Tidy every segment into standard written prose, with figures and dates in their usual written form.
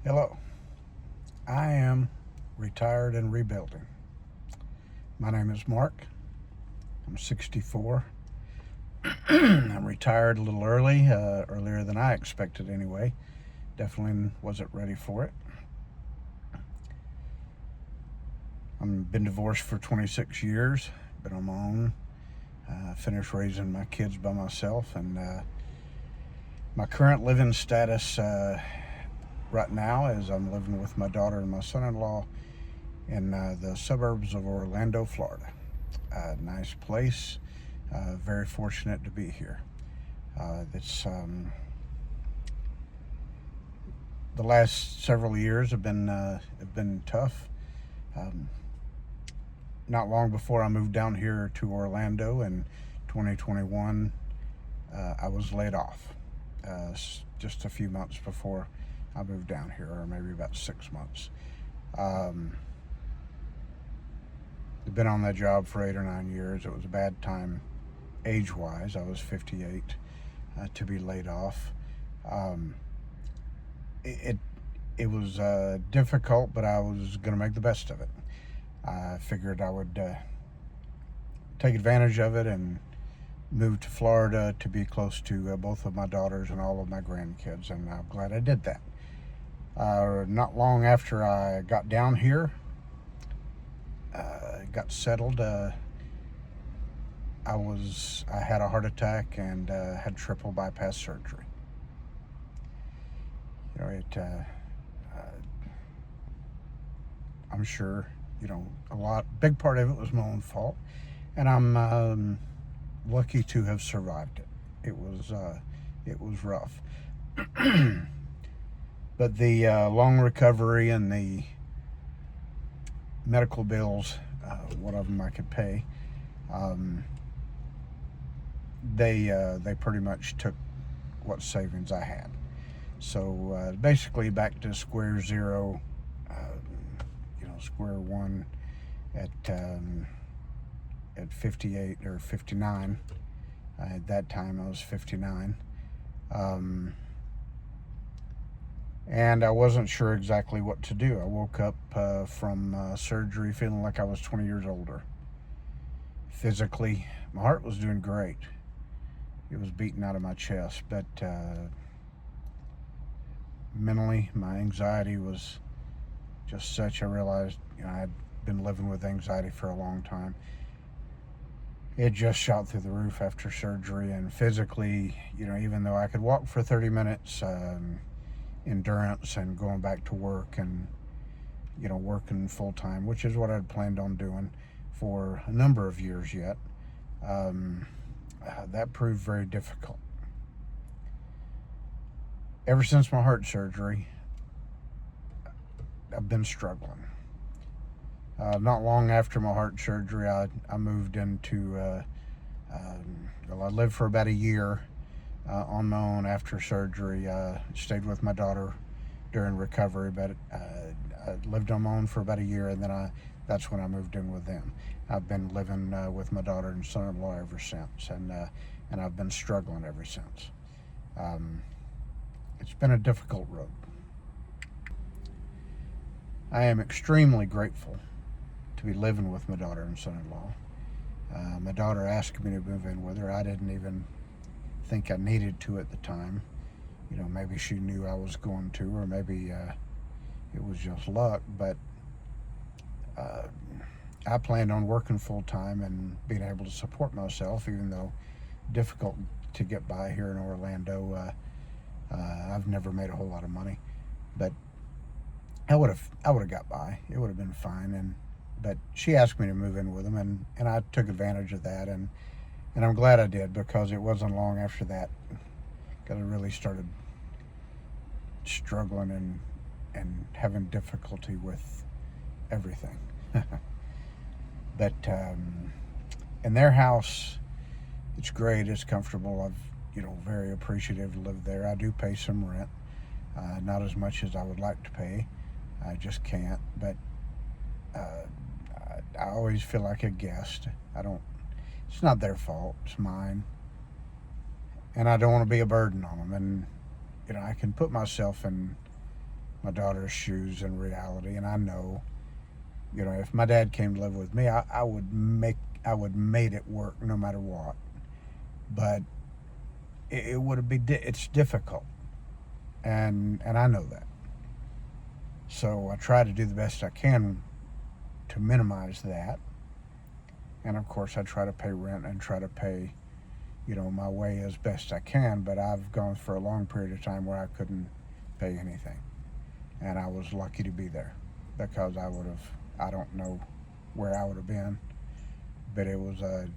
Hello, I am retired and rebuilding. My name is Mark. I'm 64. I'm retired a little early, earlier than I expected anyway. Definitely wasn't ready for it. I've been divorced for 26 years, been on my own, finished raising my kids by myself, and my current living status right now is I'm living with my daughter and my son-in-law in the suburbs of Orlando, Florida. Nice place. Very fortunate to be here. It's the last several years have been tough. Um, Not long before I moved down here to Orlando in 2021, I was laid off. Just a few months before I moved down here, or maybe about 6 months. Um, I've been on that job for 8 or 9 years. It was a bad time age-wise. I was 58 to be laid off. Um, it it was difficult, but I was going to make the best of it. I figured I would take advantage of it and move to Florida to be close to both of my daughters and all of my grandkids, and I'm glad I did that. Not long after I got down here, got settled, I had a heart attack and had triple bypass surgery. I'm sure, big part of it was my own fault, and I'm lucky to have survived it. It was rough, but the long recovery and the medical bills, one of them I could pay, they pretty much took what savings I had. So basically back to square zero, square one at 58 or 59. At that time I was 59. And I wasn't sure exactly what to do. I woke up from surgery feeling like I was 20 years older. Physically, my heart was doing great. It was beating out of my chest, but mentally, my anxiety was just such. I realized, I had been living with anxiety for a long time. It just shot through the roof after surgery, and physically, even though I could walk for 30 minutes, endurance and going back to work and, working full time, which is what I'd planned on doing for a number of years yet, that proved very difficult. Ever since my heart surgery, I've been struggling. Not long after my heart surgery, I moved into, I lived for about a year on my own after surgery. Stayed with my daughter during recovery, but I lived on my own for about a year, and then that's when I moved in with them. I've been living with my daughter and son-in-law ever since, and I've been struggling ever since. It's been a difficult road. I am extremely grateful to be living with my daughter and son-in-law. My daughter asked me to move in with her. I didn't even think I needed to at the time. Maybe she knew I was going to, or maybe it was just luck, but I planned on working full-time and being able to support myself, even though difficult to get by here in Orlando. I've never made a whole lot of money, but I would have got by. It would have been fine. But she asked me to move in with them, and I took advantage of that, and I'm glad I did, because it wasn't long after that because I really started struggling and having difficulty with everything. But in their house, it's great. It's comfortable. Very appreciative to live there. I do pay some rent, not as much as I would like to pay. I just can't. But I always feel like a guest. It's not their fault. It's mine. And I don't want to be a burden on them. And, I can put myself in my daughter's shoes in reality. And I know, if my dad came to live with me, I would made it work no matter what. But it would be it's difficult, and I know that. So I try to do the best I can to minimize that. And of course, I try to pay rent and try to pay, my way as best I can. But I've gone for a long period of time where I couldn't pay anything. And I was lucky to be there, because I don't know where I would have been. But it was a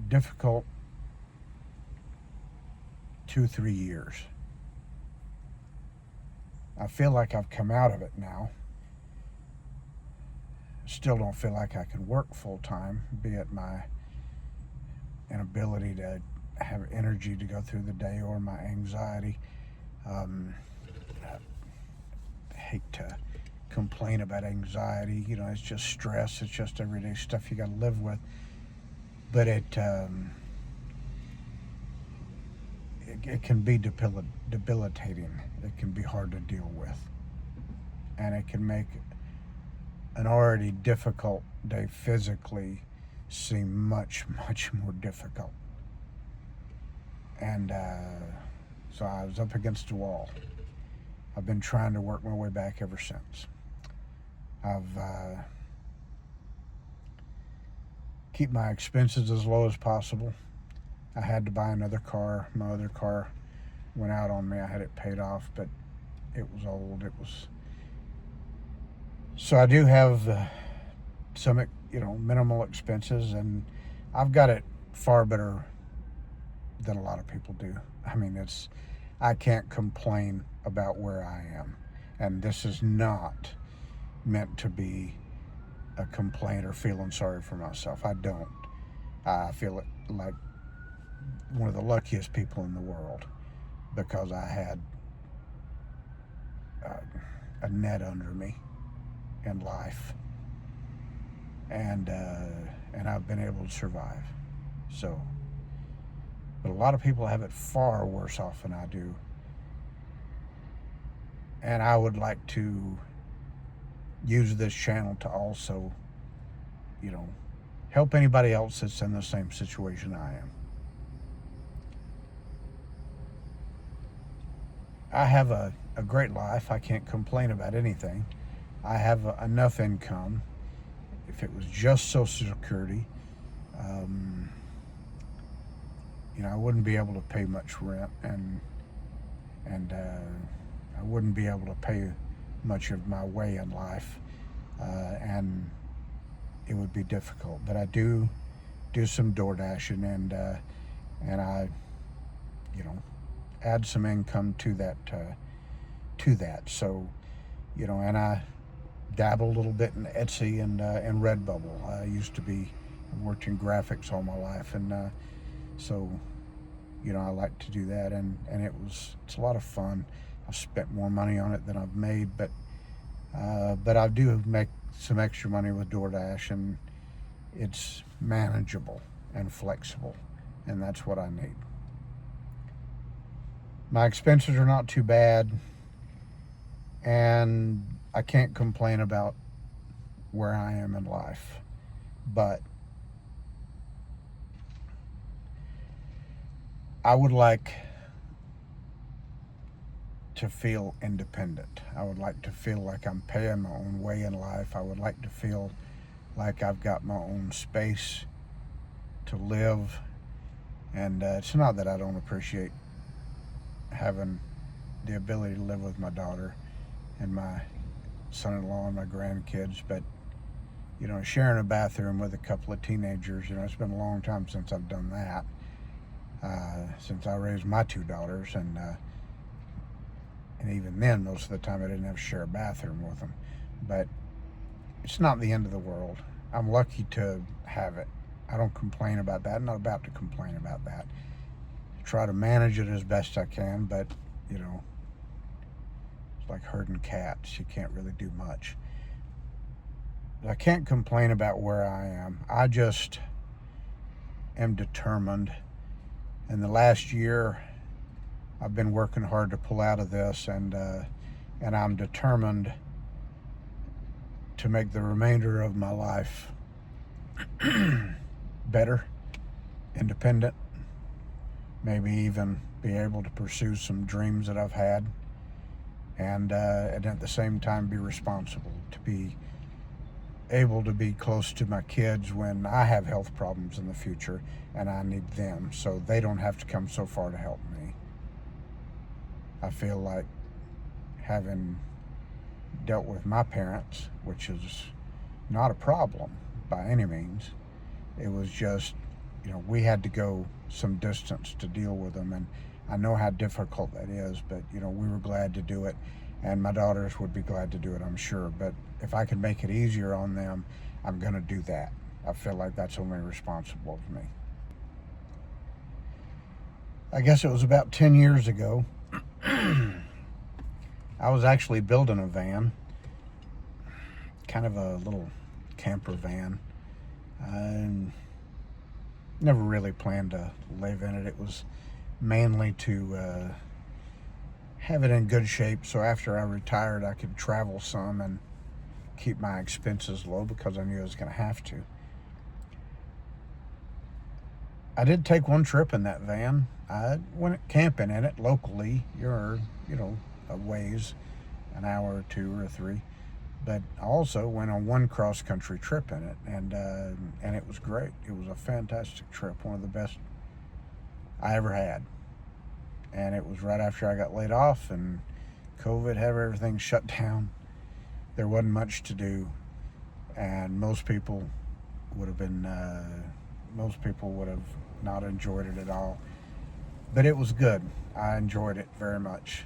difficult 2-3 years. I feel like I've come out of it now. Still don't feel like I can work full time, be it my inability to have energy to go through the day or my anxiety. I hate to complain about anxiety. It's just stress. It's just everyday stuff you got to live with. But it can be debilitating. It can be hard to deal with. And it can make an already difficult day physically seem much, much more difficult. And so I was up against a wall. I've been trying to work my way back ever since. I've keep my expenses as low as possible. I had to buy another car. My other car went out on me. I had it paid off, but it was old. So I do have some, minimal expenses, and I've got it far better than a lot of people do. I mean, I can't complain about where I am, and this is not meant to be a complaint or feeling sorry for myself. I don't. I feel like one of the luckiest people in the world, because I had a net under me in life, and I've been able to survive. So, but a lot of people have it far worse off than I do, and I would like to use this channel to also, help anybody else that's in the same situation I am. I have a great life. I can't complain about anything. I have enough income. If it was just Social Security, I wouldn't be able to pay much rent, and I wouldn't be able to pay much of my way in life, and it would be difficult. But I do some door dashing, and I, add some income to that. So, and I dabble a little bit in Etsy and Redbubble. I worked in graphics all my life, and so, I like to do that, and it's a lot of fun. I've spent more money on it than I've made, but I do make some extra money with DoorDash, and it's manageable and flexible, and that's what I need. My expenses are not too bad, and I can't complain about where I am in life, but I would like to feel independent. I would like to feel like I'm paying my own way in life. I would like to feel like I've got my own space to live. And it's not that I don't appreciate having the ability to live with my daughter and my son-in-law and my grandkids, but sharing a bathroom with a couple of teenagers, it's been a long time since I've done that, since I raised my two daughters, and even then, most of the time I didn't have to share a bathroom with them. But it's not the end of the world. I'm lucky to have it. I don't complain about that. I'm not about to complain about that. Try to manage it as best I can, but it's like herding cats. You can't really do much. I can't complain about where I am. I just am determined. In the last year, I've been working hard to pull out of this, and and I'm determined to make the remainder of my life better, independent, maybe even be able to pursue some dreams that I've had, and at the same time be responsible, to be able to be close to my kids when I have health problems in the future and I need them, so they don't have to come so far to help me. I feel like, having dealt with my parents, which is not a problem by any means, it was just, we had to go some distance to deal with them, and I know how difficult that is, but we were glad to do it, and my daughters would be glad to do it, I'm sure. But if I can make it easier on them, I'm going to do that. I feel like that's only responsible of me. I guess it was about 10 years ago. I was actually building a van, kind of a little camper van. I never really planned to live in it. It was mainly to have it in good shape, so after I retired I could travel some and keep my expenses low, because I knew I was going to have to. I did take one trip in that van. I went camping in it locally. You're, a ways, an hour or two or three. But I also went on one cross-country trip in it, and it was great. It was a fantastic trip, one of the best I ever had. And it was right after I got laid off, and COVID had everything shut down. There wasn't much to do, and most people would have not enjoyed it at all. But it was good. I enjoyed it very much.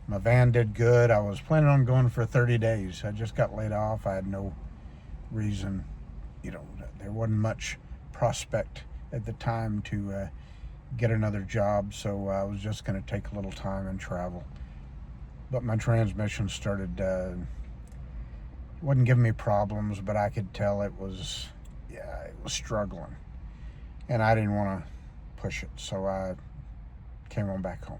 My van did good. I was planning on going for 30 days. I just got laid off. I had no reason, there wasn't much prospect at the time to get another job, so I was just going to take a little time and travel. But my transmission started, wasn't giving me problems, but I could tell it was struggling. And I didn't want to push it, so I came on back home.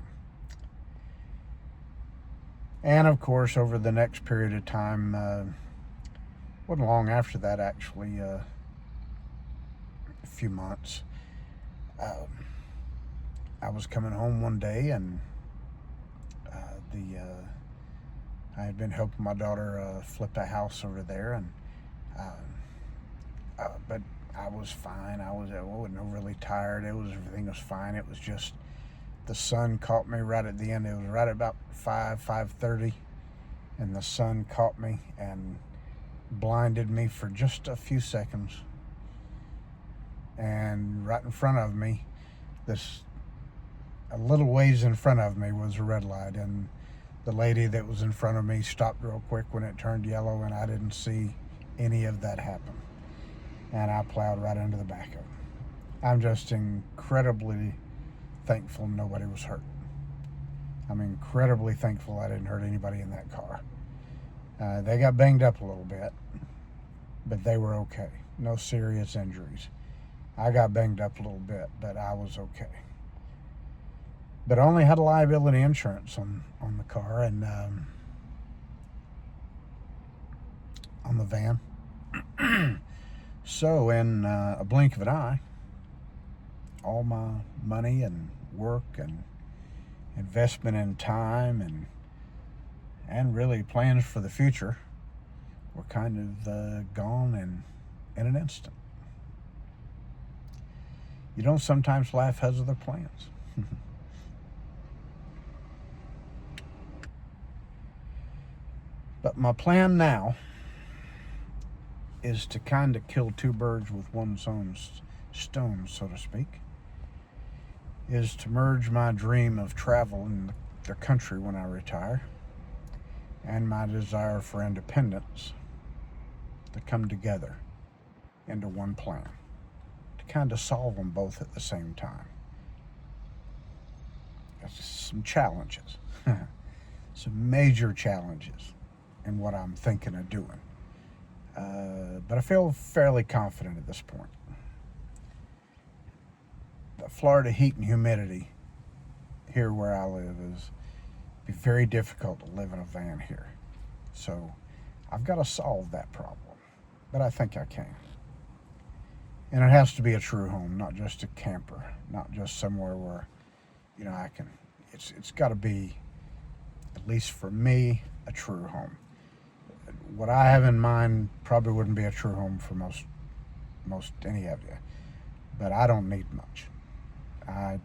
And of course, over the next period of time, wasn't long after that actually, a few months, I was coming home one day, and I had been helping my daughter flip a house over there, and but I was fine. I wasn't really tired. Everything was fine. It was just the sun caught me right at the end. It was right at about 5:30, and the sun caught me and blinded me for just a few seconds. And right in front of me, a little ways in front of me, was a red light, and the lady that was in front of me stopped real quick when it turned yellow, and I didn't see any of that happen. And I plowed right into the back of it. I'm just incredibly thankful nobody was hurt. I'm incredibly thankful I didn't hurt anybody in that car. They got banged up a little bit, but they were okay. No serious injuries. I got banged up a little bit, but I was okay. But I only had a liability insurance on the car and on the van. So in a blink of an eye, all my money and work and investment in time and really plans for the future were kind of gone in an instant. Sometimes life has other plans. But my plan now is to kind of kill two birds with one stone, so to speak, is to merge my dream of travel in the country when I retire and my desire for independence to come together into one plan, to kind of solve them both at the same time. That's some challenges, some major challenges in what I'm thinking of doing. But I feel fairly confident at this point. The Florida heat and humidity here where I live be very difficult to live in a van here. So I've got to solve that problem, but I think I can. And it has to be a true home, not just a camper, not just somewhere where, I can. It's got to be, at least for me, a true home. What I have in mind probably wouldn't be a true home for most any of you, but I don't need much. I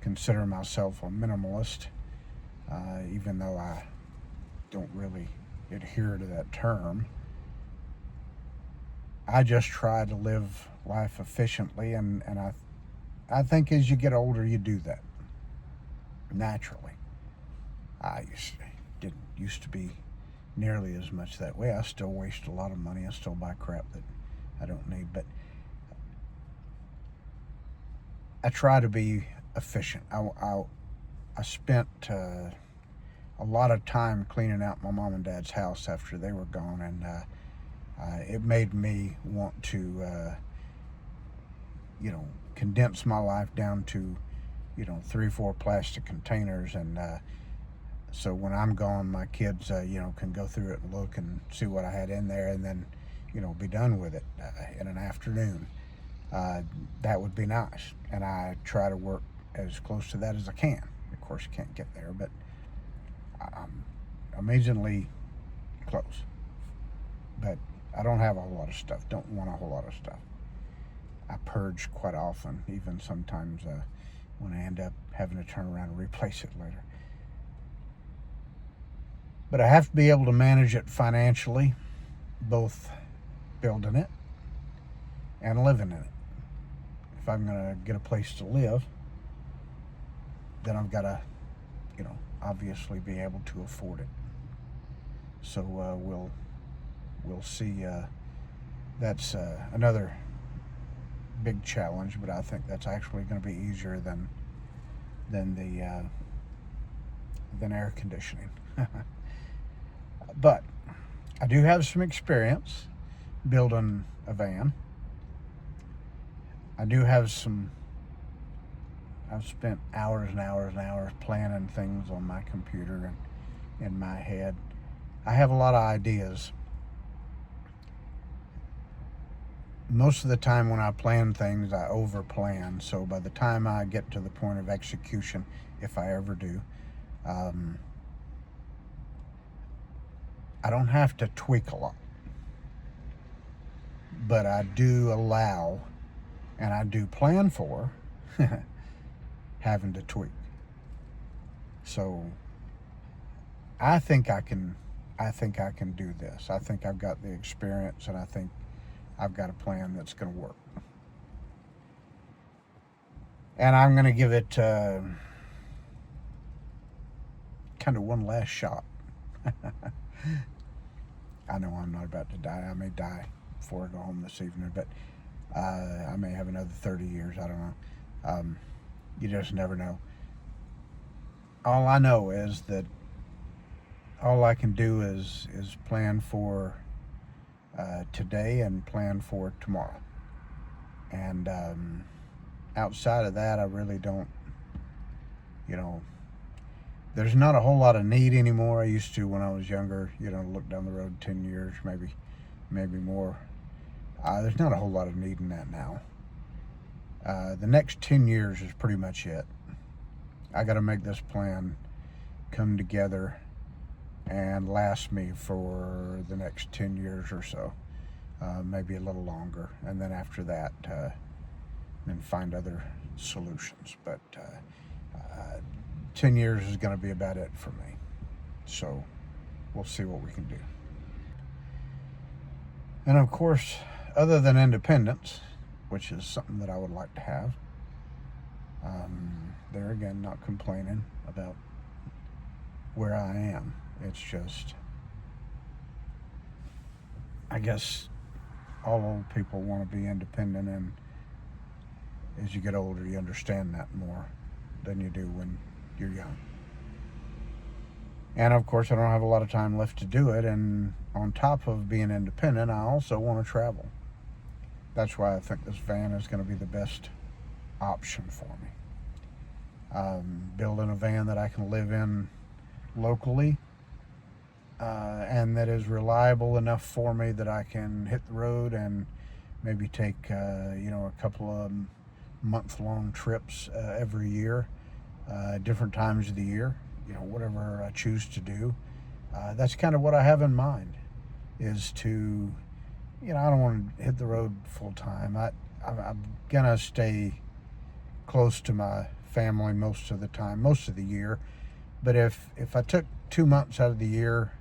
consider myself a minimalist, even though I don't really adhere to that term. I just try to live life efficiently, and I think as you get older, you do that naturally. I didn't used to be nearly as much that way. I still waste a lot of money. I still buy crap that I don't need, but I try to be efficient. I spent a lot of time cleaning out my mom and dad's house after they were gone, and it made me want to, condense my life down to, 3 or 4 plastic containers, and so when I'm gone, my kids, can go through it and look and see what I had in there, and then, be done with it in an afternoon. That would be nice, and I try to work as close to that as I can. Of course, you can't get there, but I'm amazingly close. But I don't have a whole lot of stuff. Don't want a whole lot of stuff. I purge quite often, even sometimes when I end up having to turn around and replace it later. But I have to be able to manage it financially, both building it and living in it. If I'm going to get a place to live, then I've got to, obviously be able to afford it. So we'll see. That's another big challenge, but I think that's actually going to be easier than air conditioning. But I do have some experience building a van. I've spent hours and hours and hours planning things on my computer and in my head. I have a lot of ideas. Most of the time when I plan things, I over plan. So by the time I get to the point of execution, if I ever do, I don't have to tweak a lot. But I do allow, and I do plan for having to tweak. So I think I can do this. I think I've got the experience, and I think I've got a plan that's going to work. And I'm going to give it kind of one last shot. I know I'm not about to die. I may die before I go home this evening, but I may have another 30 years. I don't know. You just never know. All I know is that all I can do is plan for today and plan for tomorrow. And outside of that, I really don't, there's not a whole lot of need anymore. I used to when I was younger, look down the road 10 years, maybe more. There's not a whole lot of need in that now. The next 10 years is pretty much it. I got to make this plan come together and last me for the next 10 years or so, maybe a little longer. And then after that, then find other solutions. But 10 years is going to be about it for me. So we'll see what we can do. And of course, other than independence, which is something that I would like to have, there again, not complaining about where I am. It's just, I guess all old people want to be independent, and as you get older, you understand that more than you do when you're young. And of course, I don't have a lot of time left to do it, and on top of being independent, I also want to travel. That's why I think this van is going to be the best option for me. Building a van that I can live in locally, and that is reliable enough for me that I can hit the road and maybe take a couple of month-long trips every year, different times of the year, whatever I choose to do. That's kind of what I have in mind, is to, I don't want to hit the road full time. I'm gonna stay close to my family most of the time, most of the year. But if I took 2 months out of the year,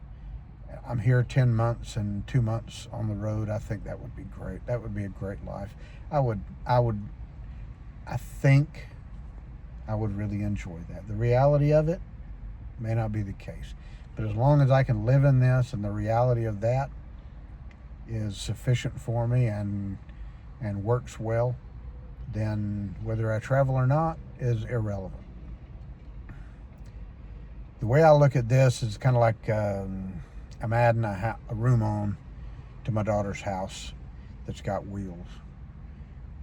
I'm here 10 months and 2 months on the road, I think that would be great. That would be a great life. I think I would really enjoy that. The reality of it may not be the case, but as long as I can live in this and the reality of that is sufficient for me and works well, then whether I travel or not is irrelevant. The way I look at this is kind of like I'm adding a room on to my daughter's house that's got wheels.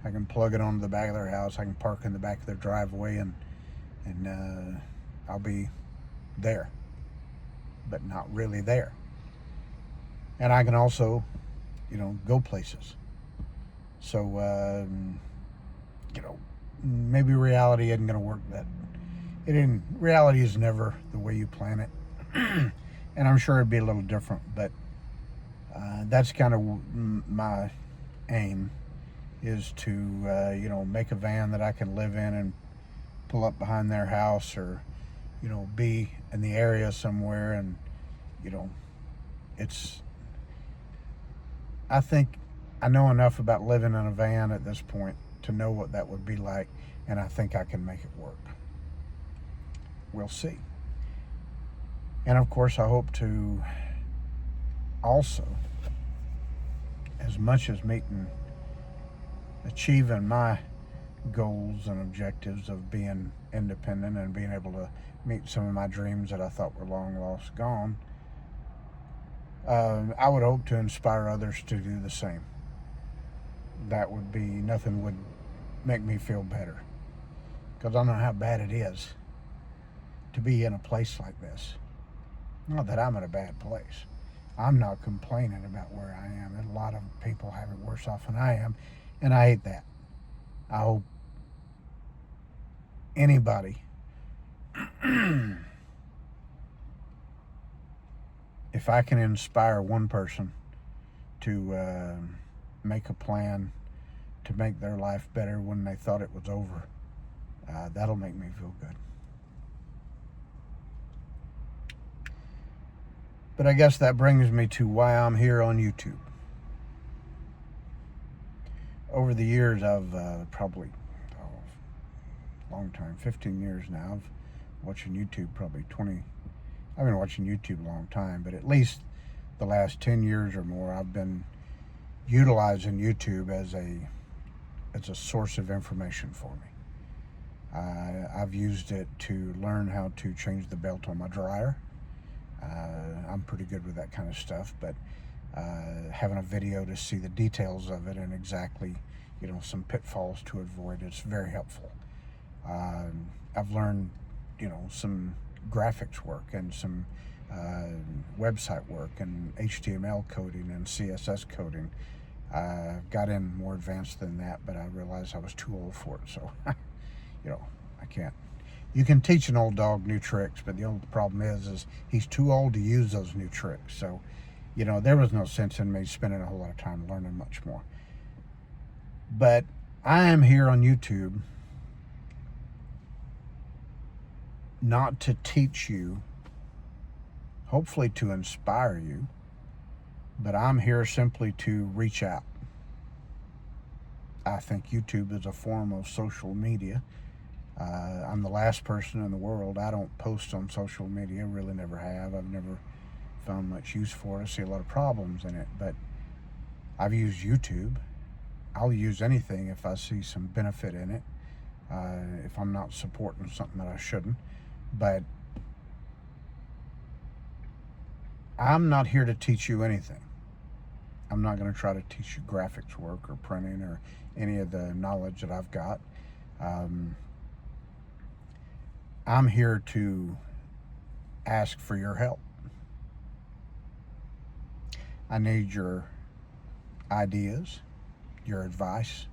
I can plug it onto the back of their house. I can park in the back of their driveway, and I'll be there, but not really there. And I can also, go places. So, maybe reality isn't going to work that. Reality is never the way you plan it. And I'm sure it'd be a little different, but that's kind of my aim, is to, make a van that I can live in and pull up behind their house, or, be in the area somewhere. And, I think I know enough about living in a van at this point to know what that would be like, and I think I can make it work. We'll see. And of course, I hope to also, as much as achieving my goals and objectives of being independent and being able to meet some of my dreams that I thought were long lost gone, I would hope to inspire others to do the same. Nothing would make me feel better, because I know how bad it is to be in a place like this. Not that I'm in a bad place. I'm not complaining about where I am. And a lot of people have it worse off than I am, and I hate that. I hope anybody if I can inspire one person to make a plan to make their life better when they thought it was over, that'll make me feel good. But I guess that brings me to why I'm here on YouTube. Over the years, I've probably, long time, 15 years now, I've watching YouTube, probably 20. I've been watching YouTube a long time, but at least the last 10 years or more, I've been utilizing YouTube as a source of information for me. I've used it to learn how to change the belt on my dryer. I'm pretty good with that kind of stuff, but having a video to see the details of it and exactly, some pitfalls to avoid, it's very helpful. I've learned, some graphics work and some website work and HTML coding and CSS coding. Got in more advanced than that, but I realized I was too old for it, so I can't. You can teach an old dog new tricks, but the only problem is he's too old to use those new tricks. So, there was no sense in me spending a whole lot of time learning much more. But I am here on YouTube not to teach you, hopefully to inspire you, but I'm here simply to reach out. I think YouTube is a form of social media. I'm the last person in the world. I don't post on social media, really never have. I've never found much use for it. I see a lot of problems in it, but I've used YouTube. I'll use anything if I see some benefit in it, if I'm not supporting something that I shouldn't. But I'm not here to teach you anything. I'm not going to try to teach you graphics work or printing or any of the knowledge that I've got. I'm here to ask for your help. I need your ideas, your advice,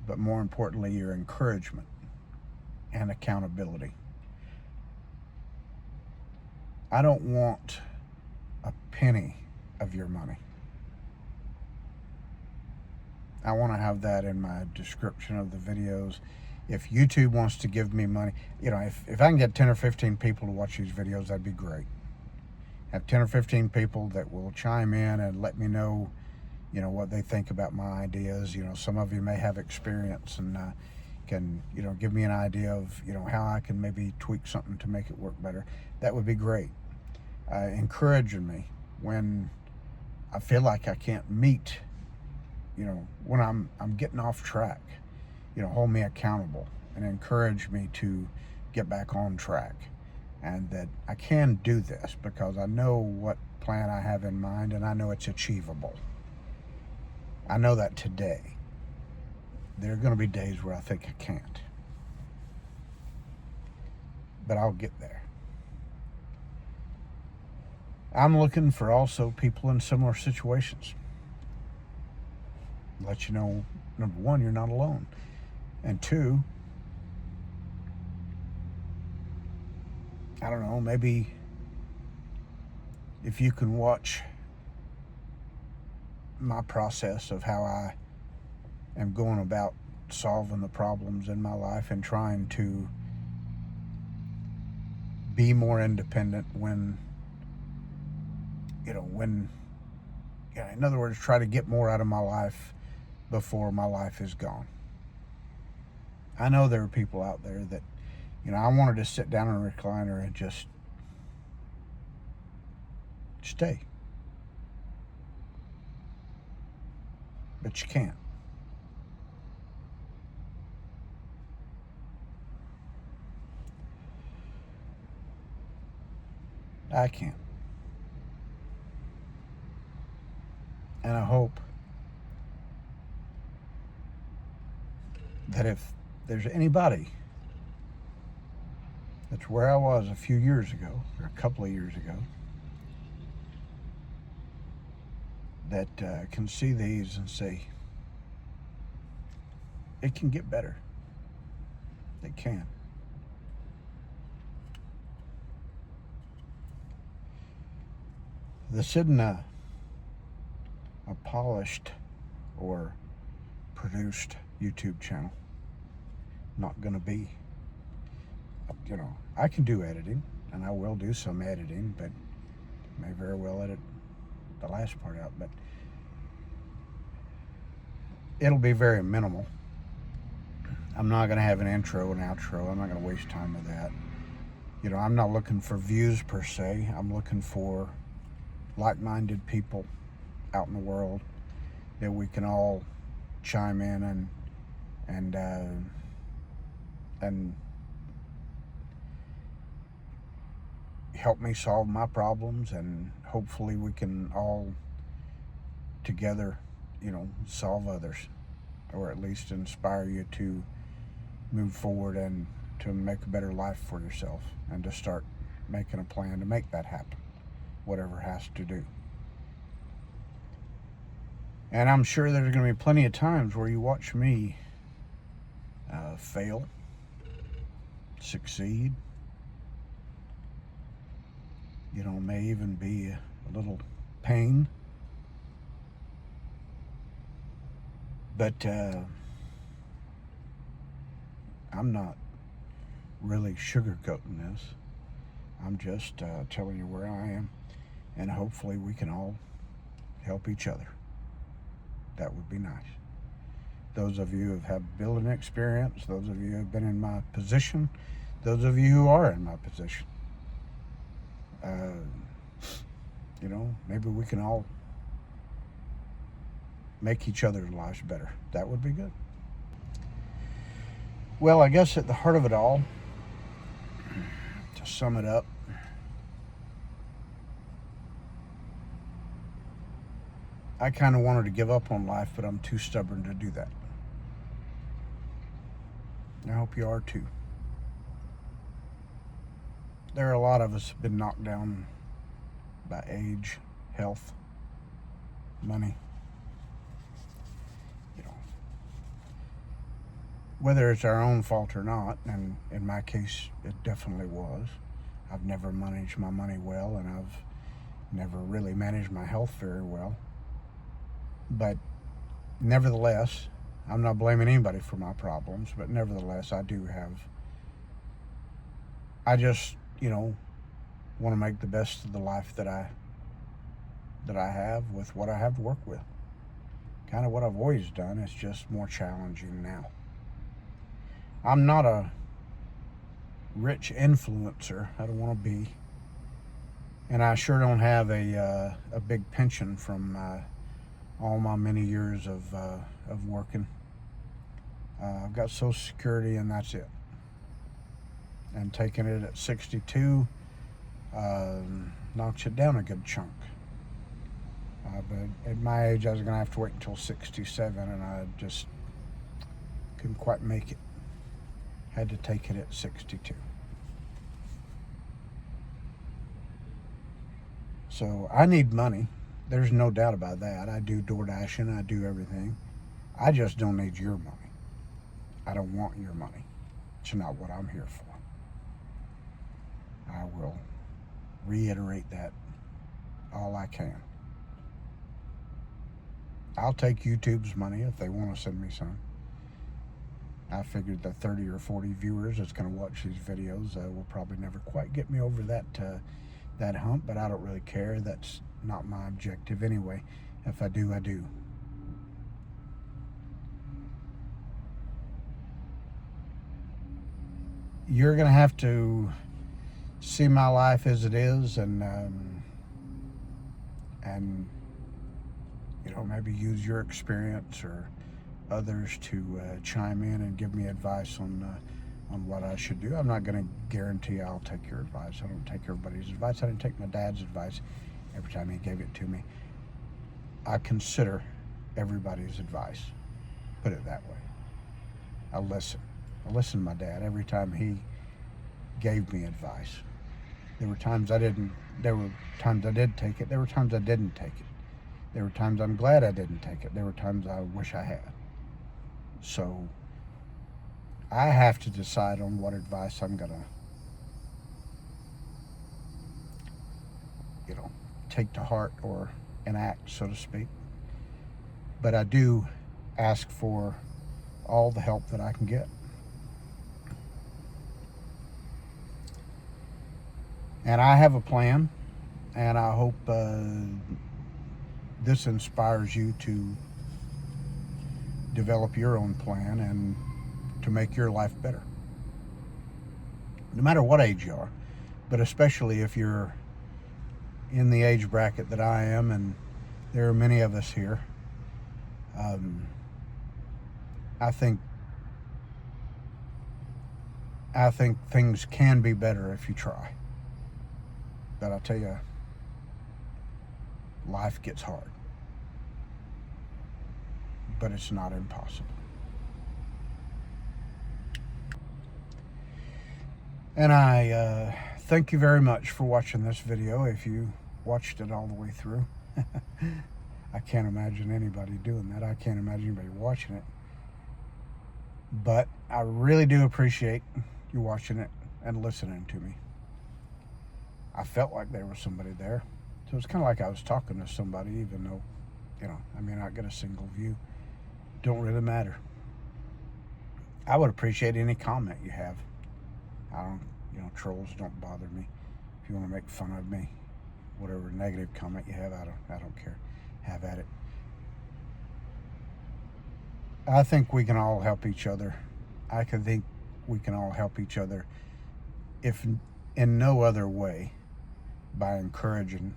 but more importantly, your encouragement and accountability. I don't want a penny of your money. I want to have that in my description of the videos. If YouTube wants to give me money, if I can get 10 or 15 people to watch these videos, that'd be great. Have 10 or 15 people that will chime in and let me know, what they think about my ideas. Some of you may have experience and can, give me an idea of, how I can maybe tweak something to make it work better. That would be great. Encouraging me when I feel like I can't meet, when I'm getting off track, hold me accountable and encourage me to get back on track, and that I can do this because I know what plan I have in mind and I know it's achievable. I know that today. There are going to be days where I think I can't, but I'll get there. I'm looking for also people in similar situations. Let you know, number one, you're not alone. And two, I don't know, maybe if you can watch my process of how I am going about solving the problems in my life and trying to be more independent when, in other words, try to get more out of my life before my life is gone. I know there are people out there that, I wanted to sit down in a recliner and just stay. But you can't. I can't. And I hope that if there's anybody that's where I was a few years ago, or a couple of years ago, that can see these and say, it can get better. It can. This isn't a polished or produced YouTube channel. Not going to be. I can do editing, and I will do some editing, but may very well edit the last part out, but it'll be very minimal. I'm not going to have an intro and outro. I'm not going to waste time with that. I'm not looking for views per se. I'm looking for like-minded people out in the world that we can all chime in and help me solve my problems, and hopefully we can all together, solve others, or at least inspire you to move forward and to make a better life for yourself, and to start making a plan to make that happen, whatever has to do. And I'm sure there's going to be plenty of times where you watch me fail, succeed, may even be a little pain, but I'm not really sugarcoating this. I'm just telling you where I am, and hopefully we can all help each other. That would be nice. Those of you who have building experience, those of you who have been in my position, those of you who are in my position, maybe we can all make each other's lives better. That would be good. Well, I guess at the heart of it all, to sum it up, I kind of wanted to give up on life, but I'm too stubborn to do that. I hope you are too. there are a lot of us been knocked down by age, health, money. You know, whether it's our own fault or not, and in my case, it definitely was. I've never managed my money well, and I've never really managed my health very well. But nevertheless, I'm not blaming anybody for my problems, but nevertheless, I just, want to make the best of the life that I have with what I have to work with. Kind of what I've always done. It's just more challenging now. I'm not a rich influencer. I don't want to be. And I sure don't have a big pension from all my many years of working. I've got Social Security, and that's it. And taking it at 62 knocks it down a good chunk. But at my age, I was going to have to wait until 67, and I just couldn't quite make it. Had to take it at 62. So I need money. There's no doubt about that. I do DoorDashing. I do everything. I just don't need your money. I don't want your money. It's not what I'm here for. I will reiterate that all I can. I'll take YouTube's money if they want to send me some. I figured the 30 or 40 viewers that's going to watch these videos will probably never quite get me over that hump, but I don't really care. That's not my objective anyway. If I do, I do. You're going to have to see my life as it is, and maybe use your experience or others to chime in and give me advice on what I should do. I'm not going to guarantee I'll take your advice. I don't take everybody's advice. I didn't take my dad's advice every time he gave it to me. I consider everybody's advice. Put it that way. I listen. I listened to my dad every time he gave me advice. There were times I didn't. There were times I did take it. There were times I didn't take it. There were times I'm glad I didn't take it. There were times I wish I had. So I have to decide on what advice I'm gonna, take to heart or enact, so to speak. But I do ask for all the help that I can get. And I have a plan, and I hope this inspires you to develop your own plan and to make your life better. No matter what age you are, but especially if you're in the age bracket that I am, and there are many of us here, I think things can be better if you try. But I'll tell you, life gets hard. But it's not impossible. And I thank you very much for watching this video, if you watched it all the way through. I can't imagine anybody doing that. I can't imagine anybody watching it. But I really do appreciate you watching it and listening to me. I felt like there was somebody there. So it's kind of like I was talking to somebody, even though, I may not get a single view. Don't really matter. I would appreciate any comment you have. Trolls don't bother me. If you want to make fun of me, whatever negative comment you have, I don't care. Have at it. I think we can all help each other. I can think we can all help each other, if in no other way, by encouraging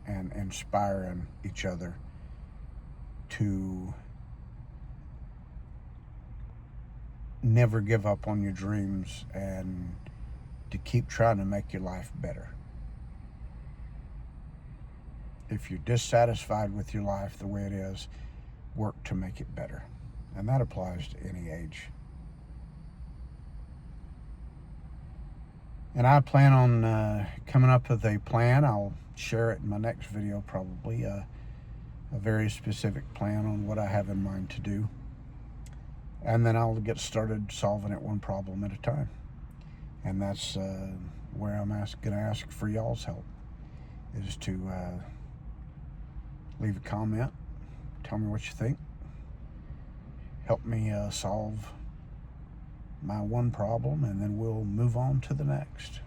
and inspiring each other to never give up on your dreams and to keep trying to make your life better. If you're dissatisfied with your life the way it is, work to make it better. And that applies to any age. And I plan on coming up with a plan. I'll share it in my next video probably, a very specific plan on what I have in mind to do. And then I'll get started solving it one problem at a time. And that's where I'm going to ask for y'all's help, is to leave a comment, tell me what you think, help me solve my one problem, and then we'll move on to the next.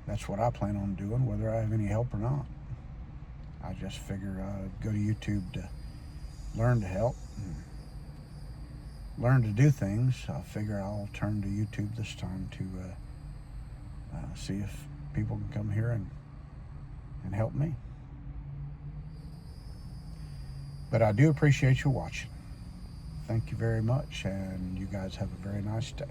That's what I plan on doing, whether I have any help or not. I just figure I'd go to YouTube to learn to help, learn to do things. I figure I'll turn to YouTube this time to see if people can come here and help me. But I do appreciate you watching. Thank you very much, and you guys have a very nice day.